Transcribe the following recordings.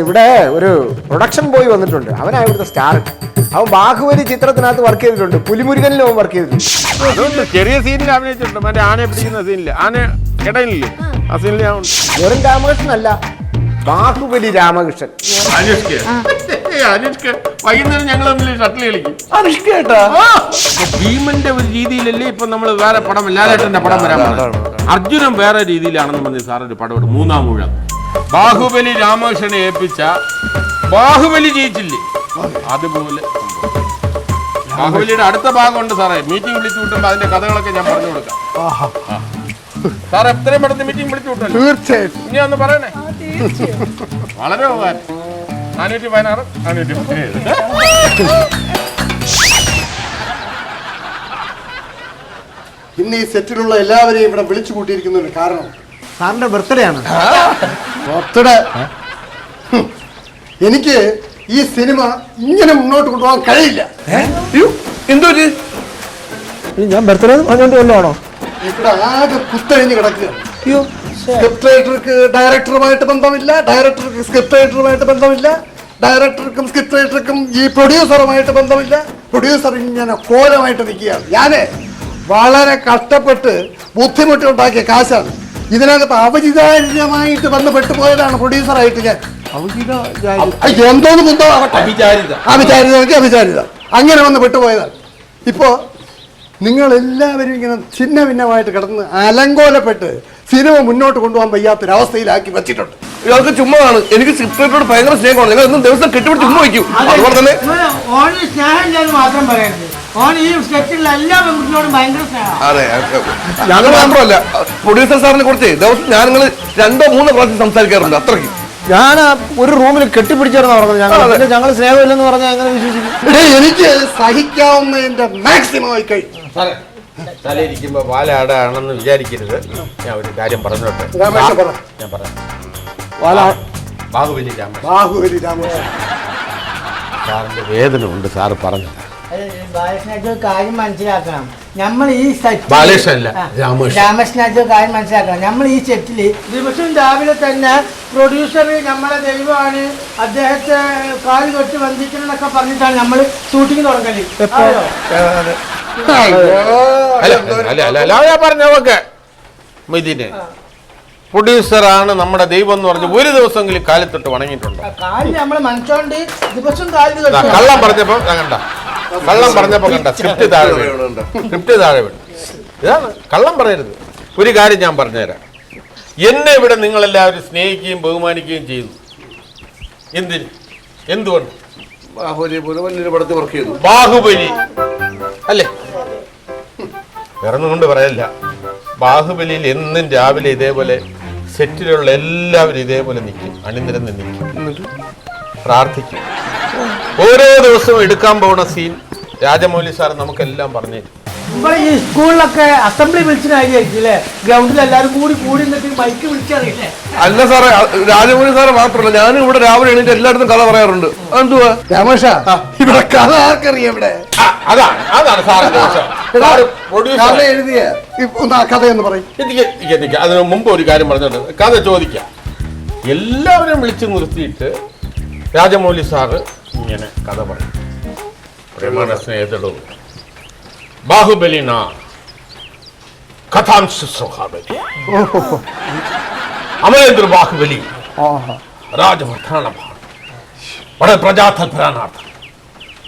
ഇവിടെ ഒരു production boy വന്നിട്ടുണ്ട്. അവനാ ഇവിടുത്തെ സ്റ്റാർ. അവൻ ബാഹുബലി ചിത്രത്തിനകത്ത് വർക്ക് ചെയ്തിട്ടുണ്ട്. പുലിമുരുകനിലും അവൻ വർക്ക് ചെയ്തിട്ടുണ്ട്. ചെറിയ സീനിൽ അഭിനയിച്ചിട്ടുണ്ട്. മറ്റേ ആനയെ പിടിക്കുന്ന സീനില്, ആന ഇടയില്ലേ, ആ സീനിൽ ഞാൻ വെറും രാമകൃഷ്ണൻ അല്ല, ബാഹുബലി രാമകൃഷ്ണൻ. അനുഷ്ക വൈകുന്നേരം ഞങ്ങൾ തമ്മിൽ ഷട്ടിൽ കളിക്കും. ഭീമന്റെ ഒരു രീതിയിലല്ലേ ഇപ്പൊ നമ്മൾ വേറെ പടം, ലാലേട്ടന്റെ പടം വരാൻ പോകുന്നത്. അർജുനൻ വേറെ രീതിയിലാണെന്ന് പറഞ്ഞ് സാറൊരു പടം എടുക്കും. 3-ാം ഊഴം ബാഹുബലി രാമകൃഷ്ണനെ ഏൽപ്പിച്ച ബാഹുബലി ജയിച്ചില്ലേ, അതുപോലെ ബാഹുബലിയുടെ അടുത്ത ഭാഗമുണ്ട് സാറേ. മീറ്റിംഗ് വിളിച്ചു വിട്ടുമ്പോ അതിന്റെ കഥകളൊക്കെ ഞാൻ പറഞ്ഞു കൊടുക്കാം. സാർ എത്രയും പെട്ടെന്ന് മീറ്റിംഗ് വിളിച്ചു വിട്ടല്ലോ. തീർച്ചയായിട്ടും ഇനി ഒന്ന് പറയണേ. വളരെ ഉപകാരം. 416 417. ഇന്ന് ഈ സെറ്റിലുള്ള എല്ലാവരെയും ഇവിടെ വിളിച്ചു കൂട്ടിയിരിക്കുന്നതിന് കാരണം സാറിന്റെ ബർത്ത്ഡേ ആണ്. ബർത്ത്ഡേ. എനിക്ക് ഈ സിനിമ ഇങ്ങനെ മുന്നോട്ട് കൊണ്ടുപോകാൻ കഴിയില്ല. എന്തോ ഞാൻ ബർത്ത്ഡേ പറഞ്ഞുകൊണ്ട് കൊല്ലാണോ? ഇവിടെ ആകെ കുത്തഴിഞ്ഞ് കിടക്കുക. സ്ക്രിപ്റ്റ് റൈറ്റർക്ക് ഡയറക്ടറുമായിട്ട് ബന്ധമില്ല, ഡയറക്ടർക്ക് സ്ക്രിപ്റ്റ് റൈറ്ററുമായിട്ട് ബന്ധമില്ല, ഡയറക്ടർക്കും സ്ക്രിപ്റ്റ് റൈറ്റർക്കും ഈ പ്രൊഡ്യൂസറുമായിട്ട് ബന്ധമില്ല. പ്രൊഡ്യൂസർ ഇങ്ങനെ കോലമായിട്ട് നിൽക്കുകയാണ്. ഞാന് വളരെ കഷ്ടപ്പെട്ട് ബുദ്ധിമുട്ടുണ്ടാക്കിയ കാശാണ്. ഇതിനകത്ത് അവചിതാര്യമായിട്ട് വന്ന് പെട്ടുപോയതാണ് പ്രൊഡ്യൂസറായിട്ട് ഞാൻ. എന്തോന്ന് മുന്തോ അവിചാരിത അങ്ങനെ വന്ന് പെട്ടുപോയതാണ്. ഇപ്പോ നിങ്ങൾ എല്ലാവരും ഇങ്ങനെ ഛിന്ന ഭിന്നമായിട്ട് കിടന്ന് അലങ്കോലപ്പെട്ട് സിനിമ മുന്നോട്ട് കൊണ്ടുപോകാൻ വയ്യാത്തൊരവസ്ഥയിലാക്കി വെച്ചിട്ടുണ്ട്. ഇയാൾക്ക് ചുമ്മാണ്. എനിക്ക് സ്ക്രിപ്റ്റോട് ഭയങ്കര സ്നേഹമാണ്. നിങ്ങൾ എന്നും ദിവസം കെട്ടിപ്പിടിച്ച് ചുമ്മാ വയ്ക്കും. അതുപോലെ തന്നെ സ്നേഹം മാത്രം പറയരുത്. അതെ, ഞങ്ങൾ മാത്രമല്ല, പ്രൊഡ്യൂസർ സാറിനെ കുറിച്ച് ദിവസം ഞാൻ നിങ്ങൾ 2-3 പ്രാവശ്യം സംസാരിക്കാറുണ്ട്. അത്രയ്ക്ക് ഞാൻ ഒരു റൂമിൽ കെട്ടിപ്പിടിച്ചായിരുന്നു പറഞ്ഞത്. ഞങ്ങൾ സ്നേഹമില്ലെന്ന് പറഞ്ഞാൽ എങ്ങനെ വിശ്വസിക്കും? എനിക്ക് സഹിക്കാവുന്നതിന്റെ മാക്സിമം ആയി കഴിഞ്ഞു. തലയിരിക്കുമ്പോ വാലാടാണെന്ന് വിചാരിക്കരുത്. ഞാൻ ഒരു കാര്യം പറഞ്ഞോട്ടെ. ഞാൻ പറയാം. ബാഹുബലി രാമകൃഷ്ണൻ സാറിന്റെ വേദന ഉണ്ട്. സാറ് പറഞ്ഞത് കാര്യം മനസ്സിലാക്കണം. നമ്മൾ ഈ രാമകൃഷ്ണൻ കാര്യം മനസ്സിലാക്കണം. നമ്മൾ ഈ സെറ്റില് ദിവസവും രാവിലെ തന്നെ പ്രൊഡ്യൂസർ നമ്മളെ ദൈവമാണ്, അദ്ദേഹത്തെ കാല് തൊട്ട് വന്ദിക്കണം എന്നൊക്കെ പറഞ്ഞിട്ടാണ് നമ്മൾ ഷൂട്ടിങ് തുടങ്ങല്. പറഞ്ഞൊക്കെ ഇതിന് പ്രൊഡ്യൂസറാണ് നമ്മുടെ ദൈവം എന്ന് പറഞ്ഞ് ഒരു ദിവസമെങ്കിലും കാലത്തൊട്ട് വണങ്ങിയിട്ടുണ്ട്. കാലിൽ നമ്മളെ മനസ്സോണ്ട് ദിവസവും കാലിൽ കള്ളം പറഞ്ഞപ്പോ കണ്ട സ്ക്രിപ്റ്റ് താഴെ വീണു. ഇതാണ് കള്ളം പറയരുത്. ഒരു കാര്യം ഞാൻ പറഞ്ഞുതരാം. എന്നെ ഇവിടെ നിങ്ങളെല്ലാവരും സ്നേഹിക്കുകയും ബഹുമാനിക്കുകയും ചെയ്തു. എന്തുകൊണ്ട്? ബാഹുബലി അല്ലേ? വേറൊന്നും കൊണ്ട് പറയല്ല. ബാഹുബലിയിൽ എന്നും രാവിലെ ഇതേപോലെ സെറ്റിലുള്ള എല്ലാവരും ഇതേപോലെ നിൽക്കും, അണിനിരന്ന് നിൽക്കും, പ്രാർത്ഥിക്കും. ഓരോ ദിവസവും എടുക്കാൻ പോകുന്ന സീൻ രാജമൗലി സാർ നമുക്കെല്ലാം പറഞ്ഞു തരും. ഇവിടെ ഈ സ്കൂളിലൊക്കെ അസംബ്ലി വിളിച്ചിട്ടായിരിക്കില്ലേ, ഗ്രൗണ്ടിൽ എല്ലാവരും കൂടി നിന്നിട്ട് മൈക്ക് വിളിച്ചറിയില്ലേ? അല്ല സാറേ, രാജമൗലി സാറ് മാത്രമല്ല, ഞാനും ഇവിടെ രാവിലെ എണീറ്റ് എല്ലായിടത്തും കഥ പറയാറുണ്ട്. എന്തുവാ രാമേഷ, ഇവിടെ കഥ ആർക്കറിയാം? ഇവിടെ എഴുതിയ കഥയെന്ന് പറയും. അതിന് മുമ്പ് ഒരു കാര്യം പറഞ്ഞിട്ട് കഥ ചോദിക്കാം. എല്ലാവരും വിളിച്ചു നിർത്തിയിട്ട് രാജമൗലി സാറ് ഇങ്ങനെ കഥ പറയും. പ്രേമന സ്നേഹിതടോ, ബാഹുബലിന കഥാംശ സ്വഹാബലി അമരേന്ദ്ര ബാഹുബലി രാജവർദ്ധന വളരെ പ്രജാതൽപരാനാർത്ഥം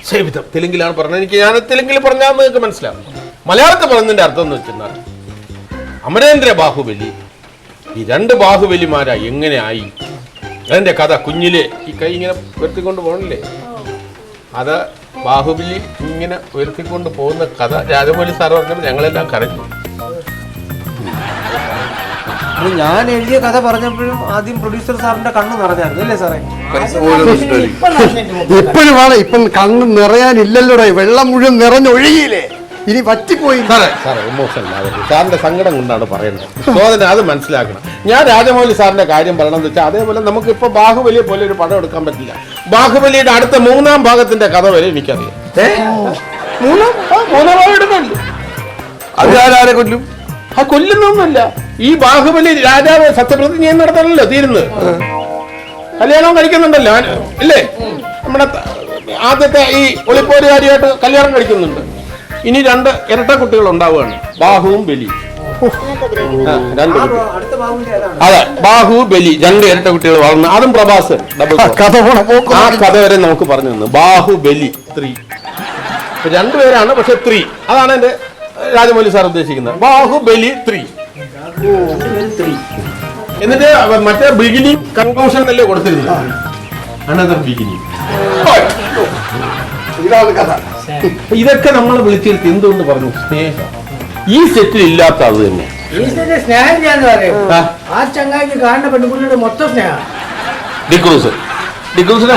സേവിതം. തെലുങ്കിലാണ് പറഞ്ഞത്. ഞാൻ തെലുങ്കിൽ പറഞ്ഞാൽ നിങ്ങൾക്ക് മനസ്സിലാവും. മലയാളത്തിൽ പറഞ്ഞതിന്റെ അർത്ഥം എന്ന് വെച്ചാൽ അമരേന്ദ്ര ബാഹുബലി ഈ 2 ബാഹുബലിമാരാ എങ്ങനെ ആയി. അതിന്റെ കഥ കുഞ്ഞിലെ ഈ കൈ ഇങ്ങനെ ഉയർത്തിക്കൊണ്ട് പോകണില്ലേ, അത് ബാഹുബലി ഇങ്ങനെ ഉയർത്തിക്കൊണ്ട് പോകുന്ന കഥ രാജമൗലി സാർ പറഞ്ഞപ്പോൾ ഞങ്ങളെല്ലാം കരഞ്ഞു. ഞാൻ എഴുതിയ കഥ പറഞ്ഞപ്പോഴും ആദ്യം പ്രൊഡ്യൂസർ സാറിന്റെ കണ്ണ് നിറഞ്ഞായിരുന്നു അല്ലേ സാറേ? ഇപ്പം കണ്ണ് നിറയാനില്ലല്ലോടെ, വെള്ളം മുഴുവൻ നിറഞ്ഞൊഴുകിയില്ലേ, ഇനി വറ്റിപ്പോയി. സാറേ സാറിന്റെ സങ്കടം കൊണ്ടാണ് പറയുന്നത്. സോദന അത് മനസ്സിലാക്കണം. ഞാൻ രാജമൗലി സാറിന്റെ കാര്യം പറയണമെന്ന് വെച്ചാൽ അതേപോലെ നമുക്ക് ഇപ്പൊ ബാഹുബലിയെ പോലെ ഒരു പടം എടുക്കാൻ പറ്റില്ല. ബാഹുബലിയുടെ അടുത്ത 3-ാം ഭാഗത്തിന്റെ കഥ വരെ എനിക്കറിയാം. 3-ാം ഭാഗം എടുക്കണ്ടു. അത് ആരെ കൊല്ലും? ആ കൊല്ലുന്നൊന്നുമല്ല. ഈ ബാഹുബലി രാജാവ് സത്യപ്രതിജ്ഞ നടത്താനല്ലോ തീരുന്നത്. കല്യാണം കഴിക്കുന്നുണ്ടല്ലോ ഇല്ലേ? നമ്മുടെ ആദ്യത്തെ ഈ ഒളിപ്പോരുകാരിയായിട്ട് കല്യാണം കഴിക്കുന്നുണ്ട്. ഇനി 2 ഇരട്ട കുട്ടികൾ ഉണ്ടാവുകയാണ്, ബാഹുവും ബലിയും. രണ്ട് കുട്ടികൾ. അതെ, ബാഹു ബലി 2 ഇരട്ട കുട്ടികൾ വളർന്നു. അതും പ്രഭാസ് ഡബിൾ ആ കഥ വരെ നമുക്ക് പറഞ്ഞു തന്നു. ബാഹു ബലി 3 2 പക്ഷെ 3 അതാണ് എന്റെ രാജമൗലി സാർ ഉദ്ദേശിക്കുന്നത്. ബാഹുബലി 3 എന്നിട്ട് മറ്റേ ബിഗിനിങ് കൺക്ലൂഷൻ അല്ലേ കൊടുത്തിരുന്നത്. Another beginning. ഇതാണ് കഥ. ഇതൊക്കെ നമ്മൾ വിളിച്ചിരുത്തി എന്തുകൊണ്ട് പറഞ്ഞു? സ്നേഹം. ഈ സെറ്റിൽ ഇല്ലാത്ത അത് തന്നെ. സ്നേഹം ചെയ്യാന്ന് പറയും. ആ ചങ്ങായിക്ക് കാണുന്ന പെൺകുട്ടിയുടെ മൊത്തം സ്നേഹം. ഡിക്രൂസിനെ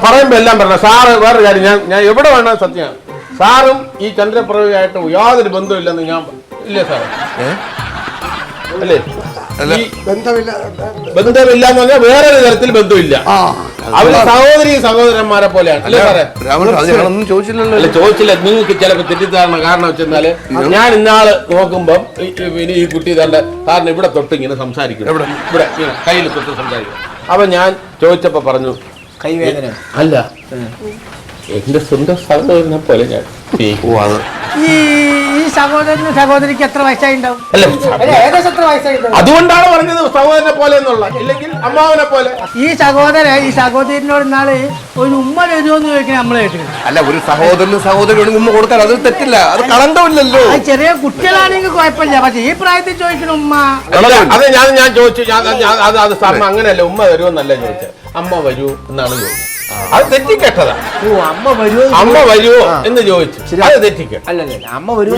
പറയുമ്പോ എല്ലാം പറഞ്ഞ സാറ് വേറെ കാര്യം, ഞാൻ എവിടെ വേണം സത്യമാണ്. സാറും ഈ ചന്ദ്രപ്രഭയായിട്ട് യാതൊരു ബന്ധമില്ലെന്ന് ഞാൻ ഇല്ലേ സാറേ? അല്ലേ? ബന്ധമില്ല എന്ന് പറഞ്ഞാൽ വേറൊരു തരത്തിൽ ബന്ധമില്ല. അവര് സഹോദരന്മാരെ പോലെയാണ് അല്ലേ സാറേ? ചോദിച്ചില്ലല്ലോ. അല്ല, ചോദിച്ചില്ല. നിങ്ങൾക്ക് ചിലപ്പോ തെറ്റിദ്ധാരണ. കാരണം വെച്ചെന്നാല് ഞാൻ ഇന്നാള് നോക്കുമ്പം ഇനി ഈ കുട്ടി തന്നെ സാറിന് ഇവിടെ തൊട്ട് ഇങ്ങനെ സംസാരിക്കും, ഇവിടെ ഇങ്ങനെ കയ്യിൽ തൊട്ട് സംസാരിക്കും. അപ്പൊ ഞാൻ ചോദിച്ചപ്പോ പറഞ്ഞു കൈവേദന അല്ല, എന്റെ സ്വന്തം സഹോദരനെ പോലെ ഞാൻ. ഈ സഹോദരനും സഹോദരിക്ക് എത്ര വയസ്സായിട്ടുണ്ടാവും? ഏകദേശം എത്ര വയസ്സായിട്ടുണ്ടാവും? അതുകൊണ്ടാണ് പറഞ്ഞത് സഹോദരനെ പോലെ എന്നുള്ള, ഇല്ലെങ്കിൽ അമ്മാവനെ പോലെ. ഈ സഹോദരനോട് നാളെ ഒരു ഉമ്മ തരുമോന്ന് ചോദിക്കാൻ നമ്മളെ കേട്ടിട്ടുണ്ട്. അല്ല, ഒരു സഹോദരന് ഉമ്മ കൊടുത്താൽ അത് തെറ്റില്ല, അത് കളങ്കമില്ലല്ലോ. ചെറിയ കുട്ടികളാണെങ്കിൽ കുഴപ്പമില്ല, പക്ഷെ ഈ പ്രായത്തിൽ ചോദിക്കണ ഉമ്മ. അതെ, ഞാൻ ചോദിച്ചു. അത് സാറിന് അങ്ങനെയല്ല, ഉമ്മ വരുമെന്നല്ല ചോദിച്ചത്, അമ്മ വരൂ എന്നാണ് ചോദിച്ചത്. അത് തെറ്റിക്കെട്ടതാ. അമ്മ വരുമോ എന്ന് ചോദിച്ചു, അത് തെറ്റിക്കെട്ട. അമ്മ വരുമോ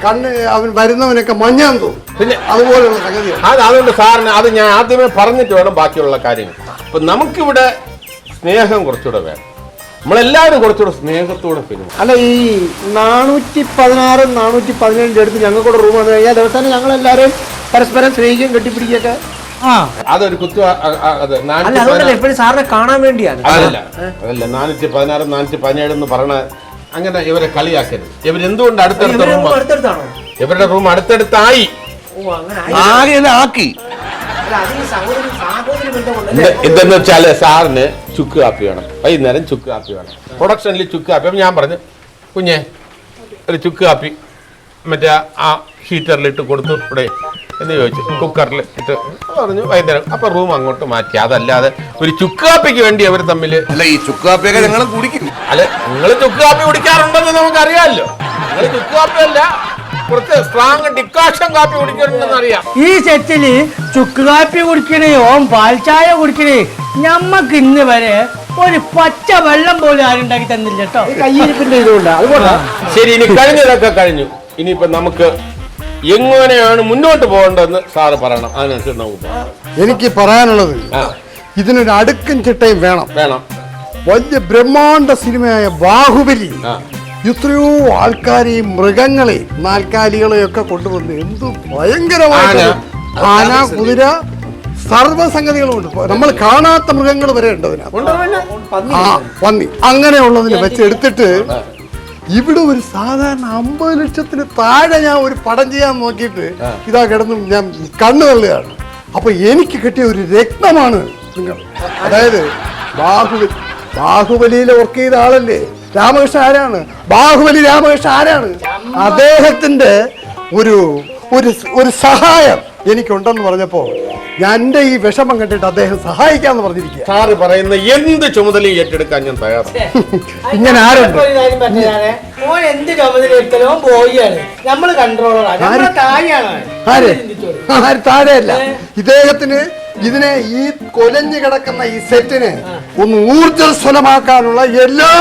കണ്ണ് അവൻ വരുന്നവനൊക്കെ മഞ്ഞാൻ തോന്നും. പിന്നെ അതുപോലെയുള്ള സംഗതിയാണ്. അതുകൊണ്ട് സാറിന് അത് ഞാൻ ആദ്യമേ പറഞ്ഞിട്ട് വേണം ബാക്കിയുള്ള കാര്യങ്ങൾ. അപ്പൊ നമുക്കിവിടെ സ്നേഹം കുറച്ചുകൂടെ വേണം. നമ്മളെല്ലാവരും കുറച്ചുകൂടെ സ്നേഹത്തോടെ പെരുമാറും. അല്ല, ഈ 416 417 അടുത്ത് ഞങ്ങൾക്കൂടെ റൂം വന്നു കഴിഞ്ഞാൽ ദിവസം ഞങ്ങളെല്ലാവരും പരസ്പരം സ്നേഹിക്കുകയും കെട്ടിപ്പിടിക്കൊക്കെ. അതൊരു കുത്തു. എപ്പോഴും സാറിനെ കാണാൻ വേണ്ടിയാണ്. അതല്ല 416 417 എന്ന് പറയണ അങ്ങനെ ഇവരെ കളിയാക്കരുത്. ഇവരെന്തുകൊണ്ട് അടുത്തടുത്താണോ? ഇവരുടെ റൂം അടുത്തടുത്തായി. ആക്കി എന്തെന്ന് വെച്ചാല് സാറിന് ചുക്ക് കാപ്പി വേണം, വൈകുന്നേരം ചുക്ക് കാപ്പി വേണം, പ്രൊഡക്ഷനിൽ ചുക്ക് കാപ്പി. അപ്പം ഞാൻ പറഞ്ഞു, കുഞ്ഞെ ഒരു ചുക്ക് കാപ്പി മറ്റേ ആ ഹീറ്ററിലിട്ട് കൊടുത്തു ഇവിടെ എന്ന് ചോദിച്ചു. കുക്കറിൽ ഇട്ട് പറഞ്ഞു വൈകുന്നേരം. അപ്പൊ റൂം അങ്ങോട്ട് മാറ്റി. അതല്ലാതെ ഒരു ചുക്ക് കാപ്പിക്ക് വേണ്ടി അവർ തമ്മിൽ. അല്ല, ഈ ചുക്ക് കാപ്പിയൊക്കെ ഞങ്ങൾ കുടിക്കും. അല്ല, നിങ്ങൾ ചുക്ക് കാപ്പി കുടിക്കാറുണ്ടെന്ന് നമുക്കറിയാമല്ലോ. നിങ്ങൾ ചുക്ക് കാപ്പി അല്ല, കുറച്ച് സ്ട്രോങ് ഡിക്കാഷൻ കാപ്പി കുടിക്കാറുണ്ടെന്ന് അറിയാം. ഈ സെറ്റില് ചുക്ക് കാപ്പി കുടിക്കണേ, പാൽച്ചായ കുടിക്കണേ, ഞമ്മക്ക് ഇന്ന് വരെ ഒരു പച്ച വെള്ളം പോലും ആരുണ്ടാക്കി തന്നില്ല കേട്ടോ. കയ്യിരിപ്പിന്റെ ഇതുകൊണ്ട് അതുകൊണ്ടാ. ശരി, ഇനി കഴിഞ്ഞതൊക്കെ കഴിഞ്ഞു. ഇനിയിപ്പോ നമുക്ക് എങ്ങനെയാണ് മുന്നോട്ട് പോകേണ്ടതെന്ന് സാറ് പറയണം. അതിനനുസരിച്ച് നമുക്ക് എനിക്ക് പറയാനുള്ളത്, ഇതിനൊരു അടുക്കും ചിട്ടയും വേണം. വലിയ ബ്രഹ്മാണ്ഡ സിനിമയായ ബാഹുബലി എത്രയോ ആൾക്കാരെയും മൃഗങ്ങളെയും നാൽക്കാലികളെയും ഒക്കെ കൊണ്ടുവന്ന് എന്ത് ഭയങ്കരമായ ആന, കുതിര, സർവ്വസംഗതികളുമുണ്ട്. നമ്മൾ കാണാത്ത മൃഗങ്ങൾ വരെ ഉണ്ട് അതിനകത്ത്. പന്നി അങ്ങനെയുള്ളതിനെ വെച്ചെടുത്തിട്ട് ഇവിടെ ഒരു സാധാരണ 50 ലക്ഷത്തിന് താഴെ ഞാൻ ഒരു പടം ചെയ്യാൻ നോക്കിയിട്ട് ഇതാ കിടന്നും ഞാൻ കണ്ണു തള്ളുകയാണ്. അപ്പൊ എനിക്ക് കിട്ടിയ ഒരു രത്നമാണ് നിങ്ങൾ. അതായത് ബാഹുബലിയിൽ വർക്ക് ചെയ്ത ആളല്ലേ രാമകൃഷ്ണൻ. ആരാണ് ബാഹുബലി? രാമകൃഷ്ണൻ ആരാണ്? അദ്ദേഹത്തിന്റെ ഒരു സഹായം എനിക്കുണ്ടെന്ന് പറഞ്ഞപ്പോ എന്റെ ഈ വിഷമം കണ്ടിട്ട് അദ്ദേഹം സഹായിക്കാന്ന് പറഞ്ഞിരിക്കുക. സാറ് പറയുന്ന എന്ത് ചുമതലയും ഏറ്റെടുക്കാൻ ഞാൻ തയ്യാറാണ്. ഇങ്ങനെ ആരുണ്ട്? എന്ത് ചുമതല എടുക്കലും പോയാണ്, നമ്മള് കൺട്രോളറാണ്. ആര് താഴെയല്ല. ഇദ്ദേഹത്തിന് ഇതിനെ ഈ കൊലഞ്ഞു കിടക്കുന്ന ഈ സെറ്റിനെ ഒന്ന് ഊർജ്ജസ്വലമാക്കാനുള്ള എല്ലാ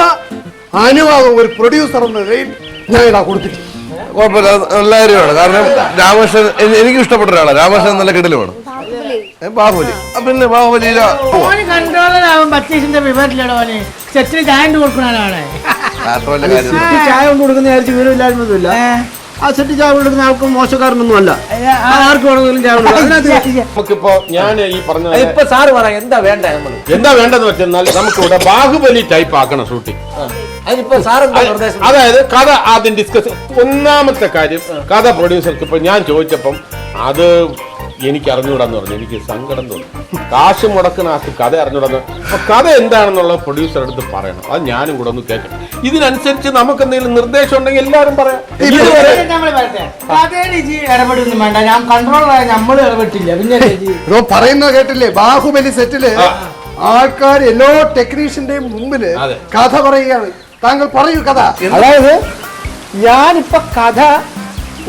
അനുവാദവും ഒരു പ്രൊഡ്യൂസർ എന്ന നിലയിൽ ഞാൻ ഇതാ കൊടുത്തിട്ടുണ്ട്. കുഴപ്പമില്ല, നല്ല കാര്യമാണ്. കാരണം രാമകൃഷ്ണൻ എനിക്ക് ഇഷ്ടപ്പെട്ട ഒരാളാണ്. രാമകൃഷ്ണൻ നല്ല കിടലുമാണ്. ബാഹുബലി പിന്നെ ബാഹുബലിയില കൺട്രോളറാവും. ബത്തീസിന്റെ വിവരത്തിലോ സെറ്റിന് ചായ കൊടുക്കുന്നതാണ്. ചായ കൊണ്ട് കൊടുക്കുന്ന വിവരമില്ലായ്മൊന്നുമില്ല. ആ സെറ്റ് ചായ കൊടുക്കുന്ന ആൾക്കും മോശക്കാരനൊന്നും അല്ല. ആർക്ക് വേണമെങ്കിലും ചായ നമുക്കിപ്പോ ഞാൻ ഈ പറഞ്ഞ ഇപ്പൊ സാറ് പറയാം എന്താ വേണ്ട. എന്താ വേണ്ടെന്ന് വെച്ചാൽ നമുക്കിവിടെ ബാഹുബലി ടൈപ്പ് ആക്കണം ഷൂട്ടിംഗ്. അതിനിപ്പോ സാറ് അതായത് കഥ ആദ്യം ഡിസ്കസ്. ഒന്നാമത്തെ കാര്യം, കഥ പ്രൊഡ്യൂസർക്ക് ഇപ്പൊ ഞാൻ ചോദിച്ചപ്പം അത് എനിക്ക് അറിഞ്ഞൂടാന്ന് പറഞ്ഞു. എനിക്ക് സങ്കടം തോന്നി. കാശ് മുടക്കണാക്ക് കഥ അറിഞ്ഞൂടാന്ന്. അപ്പൊ കഥ എന്താണെന്നുള്ള പ്രൊഡ്യൂസർ അടുത്ത് പറയണം. അത് ഞാനും കൂടെ ഒന്ന് കേൾക്കണം. ഇതിനനുസരിച്ച് നമുക്ക് എന്തെങ്കിലും നിർദ്ദേശം ഉണ്ടെങ്കിൽ എല്ലാവരും പറയാം. ഇടപെടൊന്നും വേണ്ട, ഞാൻ കൺട്രോളറായ നമ്മൾ ഇടപെട്ടില്ല. പിന്നെ ഇതോ പറയുന്നത് കേട്ടില്ലേ, ബാഹുബലി സെറ്റില് ആൾക്കാർ എല്ലാ ടെക്നീഷ്യന്റെയും മുമ്പില് അതെ. കഥ പറയുകയാണ്. താങ്കൾ പറയൂ കഥ. അതായത് ഞാനിപ്പോ കഥ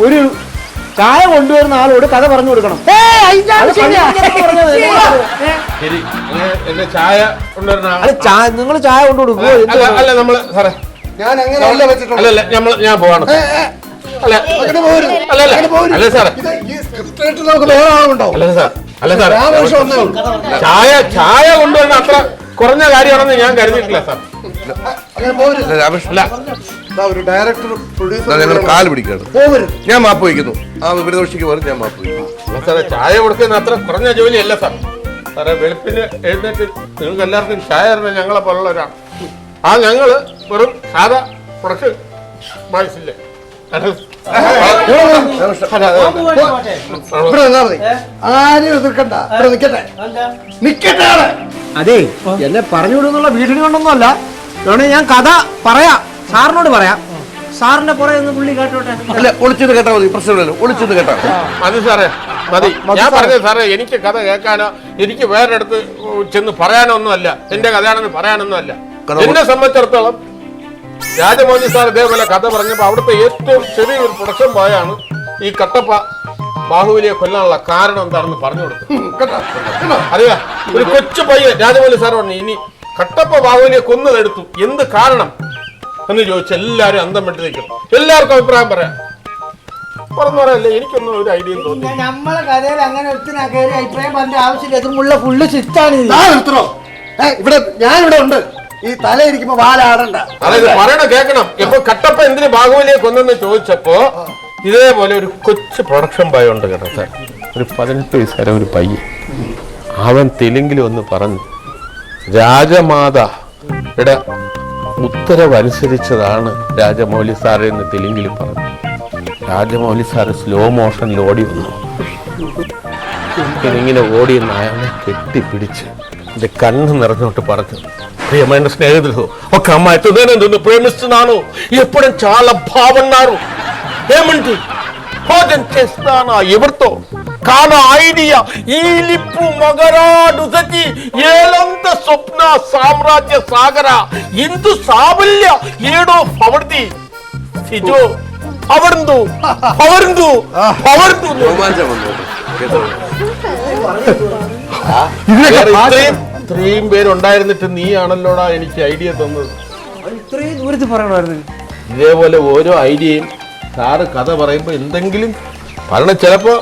ഒരു ചായ കൊണ്ടുവരുന്ന ആളോട് കഥ പറഞ്ഞു കൊടുക്കണം. ശരി, എന്റെ ചായ കൊണ്ടുവരുന്ന നിങ്ങൾ ചായ കൊണ്ടു കൊടുക്കുമോ? അല്ല നമ്മള് സാറേ, ഞാൻ അങ്ങനെ അല്ല വെച്ചിട്ടുണ്ട്. അല്ലല്ല ഞാൻ പോവാണ്. അല്ല അങ്ങനെ പോരും. അല്ല അല്ല സാറേ, ഇത് ഈ സ്ക്രിപ്റ്റ് റൈറ്റർ നമുക്ക് വേറെ ആളുണ്ടാവും. അല്ല സാർ, അല്ല സാർ, രാമകൃഷ്ണൻ ഒന്നേ ഉള്ളൂ. ചായ കൊണ്ടുവരുന്ന അത്ര കുറഞ്ഞ കാര്യമാണെന്ന് ഞാൻ കരുതിയിട്ടില്ല സാർ. അങ്ങനെ പോരും. രാമകൃഷ്ണൻ അല്ല ഒരു ഡയറക്ടർ പ്രൊഡ്യൂസർ ഞങ്ങൾ കാല് പിടിക്കാണ്. പോവരുത്. ഞാൻ മാപ്പ് വയ്ക്കുന്നു. ആ വിപരീതോഷിക്ക് പോലും ഞാൻ മാപ്പ് വയ്ക്കുന്നു. അല്ല സാറേ, ചായ കൊടുക്കുന്ന അത്ര കുറഞ്ഞ ജോലിയല്ല സാർ. സാറേ, വെളുപ്പിന് എഴുന്നേറ്റ് നിങ്ങൾക്ക് എല്ലാവർക്കും ചായ തരുന്ന ഞങ്ങളെ പോലുള്ളവരാണ്. ആ ഞങ്ങള് വെറും സാധാ പ്രൊഡക്ഷൻ ബാധിച്ചില്ലേ? ഇവിടെ നിന്നാ മതി. ആരും എതിർക്കണ്ട. ഇവിടെ നിക്കട്ടെ. നിക്കട്ടെ ആള്. അതെ, എന്നെ പറഞ്ഞു വിടുന്നുള്ള വീട്ടിൽ കൊണ്ടൊന്നുമല്ല. വേണേ ഞാൻ കഥ പറയാം, സാറിനോട് പറയാം. സാറിന്റെ പുറകെ ഒന്ന് പുള്ളി കേട്ടോട്ടെ. അല്ല, ഒളിച്ചത് കേട്ടാ മതി, പ്രശ്നമില്ലല്ലോ. ഒളിച്ചത് കേട്ടാ മതി സാറേ, മതി. ഞാൻ പറഞ്ഞത് സാറേ, എനിക്ക് കഥ കേൾക്കാനോ എനിക്ക് വേറൊരിടത്ത് ചെന്ന് പറയാനോ ഒന്നുമല്ല. എന്റെ കഥയാണെന്ന് പറയാനൊന്നും അല്ല. എന്നെ സംബന്ധിച്ചിടത്തോളം രാജമൗലി സാർ ഇതേപോലെ കഥ പറഞ്ഞപ്പോ അവിടുത്തെ ഏറ്റവും ചെറിയൊരു പ്രൊഡക്ഷൻ പോയാണ് ഈ കട്ടപ്പ ബാഹുബലിയെ കൊല്ലാനുള്ള കാരണം എന്താണെന്ന് പറഞ്ഞു കൊടുത്തു. അറിയാ, ഒരു കൊച്ചു പയ്യൻ രാജമൗലി സാർ പറഞ്ഞു, ഇനി കട്ടപ്പ ബാഹുബലിയെ കൊന്നതെടുത്തു, എന്ത് കാരണം എന്ന് ചോദിച്ചു. എല്ലാരും അന്തം വിട്ട് നിൽക്കണം. എല്ലാവർക്കും അഭിപ്രായം പറയാം. പറഞ്ഞു പറയല്ലേ, എനിക്കൊന്നും ഒരു ഐഡിയ തോന്നി. നമ്മളെ കഥയിൽ അങ്ങനെ ഒത്തിരി അഭിപ്രായം പറഞ്ഞ ആവശ്യമില്ല. ഇതുമുള്ള ഫുള്ള് ചിത്താണ്. ഇവിടെ ഞാനിവിടെ ഉണ്ട്. ഈ തല ഇരിക്കുമ്പോ വാലാടണ്ട. അതായത് പറയണ കേൾക്കണം. ഇപ്പൊ കട്ടപ്പ എന്തിന് ബാഹുബലിയെ കൊന്നെന്ന് ചോദിച്ചപ്പോ ഇതേപോലെ ഒരു കൊച്ചു പ്രൊഡക്ഷൻ ബോയ് ഉണ്ട് കേട്ടോ സാർ, ഒരു 18 വയസ്സുകാരൻ ഒരു പയ്യൻ. അവൻ തെലുങ്കിൽ ഒന്ന് പറഞ്ഞു, രാജമാതയുടെ ഉത്തരവനുസരിച്ചതാണ് രാജമൗലി സാറ് എന്ന് തെലുങ്കിൽ പറഞ്ഞു. രാജമൗലി സാറ് സ്ലോ മോഷനിൽ ഓടി వന്നു. ഇങ്ങനെ ഓടിയെന്ന് అయాన్ని കെട്ടിപ്പിടിച്ച് എന്റെ కన్ను నిറഞ്ഞోട്ട് പറഞ്ഞു, ప్రియమైన స్నేహితులు, ఒక అమ్మాయితో నేను నిన్ను ప్రేమిస్తున్నాను, ఎప్పుడు చాలా బాగున్నారు, ఏమంటి భోజనం చేస్తానా ఎవరితో కాన ఐడియా ఈ లిప్పు మగరాడు సతి ఏలంత స్వప్న సామ్రాజ్య సాగర ఇందు సాబల్య ఏడో పవర్ది సిజో പവർന്നു പവർന്നു പവർന്നു. രോമാഞ്ചം വന്നു കേട്ടോ. ഇത്രയും പേരുണ്ടായിരുന്നിട്ട് നീ ആണല്ലോടാ എനിക്ക് ഐഡിയ തന്നത്. ഇത്രയും ദൂരത്ത് പറയണമായിരുന്നു. ഇതേപോലെ ഓരോ ഐഡിയയും സാറ് കഥ പറയുമ്പോ എന്തെങ്കിലും പറഞ്ഞ ചിലപ്പോ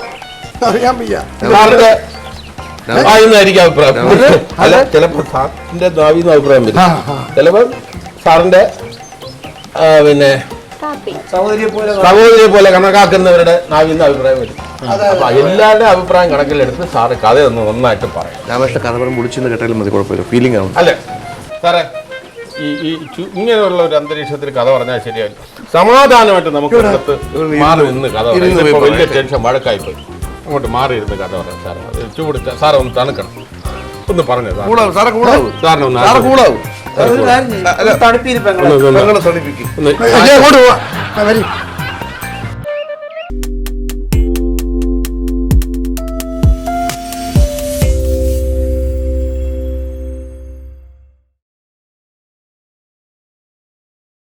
അറിയാൻ വയ്യ. സാറിന്റെ ആയിരുന്നായിരിക്കും അഭിപ്രായം. അല്ല, ചിലപ്പോ സാറിന്റെ നാവിന്ന് അഭിപ്രായം വരും. ചിലപ്പോ സാറിന്റെ പിന്നെ സഹോദരിയെ പോലെ കണക്കാക്കുന്നവരുടെ നാവിന്ന് അഭിപ്രായം വരും. അപ്പൊ എല്ലാവരുടെ അഭിപ്രായം കണക്കിലെടുത്ത് സാറ് കഥയൊന്ന് ഒന്നായിട്ട് പറയാം. രാമകൃഷ്ണ കഥ പറഞ്ഞ് വിളിച്ചെന്ന് കേട്ടാലും മതി, കുഴപ്പമില്ല. ഫീലിംഗ് ആണ്. അല്ലേ സാറേ, ഇങ്ങനെയുള്ള ഒരു അന്തരീക്ഷത്തിൽ കഥ പറഞ്ഞാൽ ശരിയായി. സമാധാനമായിട്ട് നമുക്ക് മാറി നിന്ന് കഥ പറയാം. വലിയ ടെൻഷൻ വഴക്കായിപ്പോയി. അങ്ങോട്ട് മാറി ഇരുന്ന് കഥ പറയാം. സാറേ ചൂട് സാറെ ഒന്ന് തണുക്കണം. ഒന്ന് പറഞ്ഞു കൂളാവും സാറെ, കൂളാവും സാറിന് ഒന്ന് സാറെ, കൂളാവും. തണുപ്പിരിപ്പം തണുപ്പിക്കും. ഒന്ന് അങ്ങോട്ട് പോവാ. വരി.